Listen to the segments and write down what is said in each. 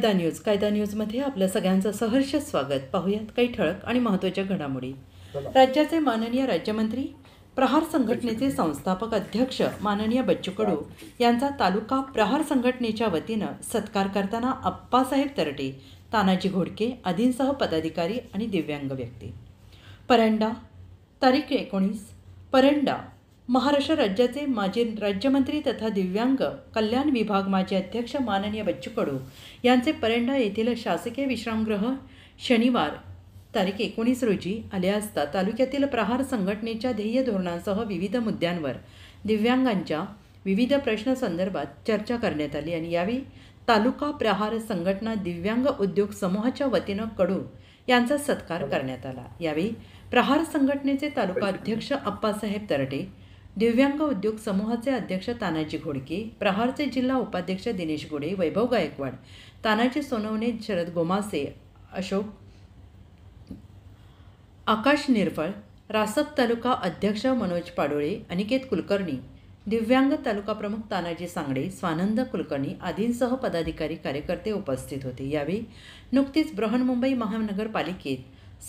कायदा न्यूजमध्ये आपल्या सगळ्यांचं सहर्ष स्वागत. पाहूयात काही ठळक आणि महत्त्वाच्या घडामोडी. राज्याचे माननीय राज्यमंत्री, प्रहार संघटनेचे संस्थापक अध्यक्ष माननीय बच्चू कडू यांचा तालुका प्रहार संघटनेच्या वतीनं सत्कार करताना अप्पासाहेब तरटे, तानाजी घोडके आदींसह पदाधिकारी आणि दिव्यांग व्यक्ती. परंडा तारीख 19 परंडा महाराष्ट्र राज्याचे माजी राज्यमंत्री तथा दिव्यांग कल्याण विभाग माजी अध्यक्ष माननीय बच्चू कडू यांचे परंडा येथील शासकीय विश्रामगृह शनिवार तारीख 19 रोजी आले असता तालुक्यातील प्रहार संघटनेच्या ध्येय धोरणांसह विविध मुद्द्यांवर दिव्यांगांच्या विविध प्रश्नांसंदर्भात चर्चा करण्यात आली आणि यावेळी तालुका प्रहार संघटना दिव्यांग उद्योग समूहाच्या वतीनं कडू यांचा सत्कार करण्यात आला. यावेळी प्रहार संघटनेचे तालुका अध्यक्ष अप्पासाहेब तरटे, दिव्यांग उद्योग समूहाचे अध्यक्ष तानाजी घोडके, प्रहारचे जिल्हा उपाध्यक्ष दिनेश गोडे, वैभव गायकवाड, तानाजी सोनवणे, शरद गोमासे, अशोक आकाश निरफळ, रासप तालुका अध्यक्ष मनोज पाडोळे, अनिकेत कुलकर्णी, दिव्यांग तालुका प्रमुख तानाजी सांगडे, स्वानंद कुलकर्णी आदींसह पदाधिकारी कार्यकर्ते उपस्थित होते. यावेळी नुकतीच बृहन्मुंबई महानगरपालिकेत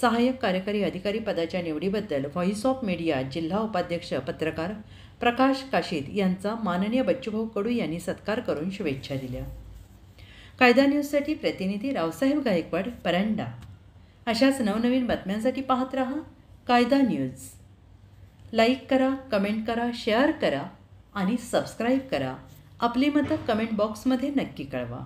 सहाय्यक कार्यकारी अधिकारी पदाच्या निवडीबद्दल व्हॉइस ऑफ मीडिया जिल्हा उपाध्यक्ष पत्रकार प्रकाश काशीद यांचा माननीय बच्चूभाऊ कडू यांनी सत्कार करून शुभेच्छा दिल्या. कायदा न्यूजसाठी प्रतिनिधी रावसाहेब गायकवाड, परंडा. अशाच नवनवीन बातम्यांसाठी पाहत रहा कायदा न्यूज. लाईक करा, कमेंट करा, शेअर करा आणि सबस्क्राईब करा. आपली मतं कमेंट बॉक्समध्ये नक्की कळवा.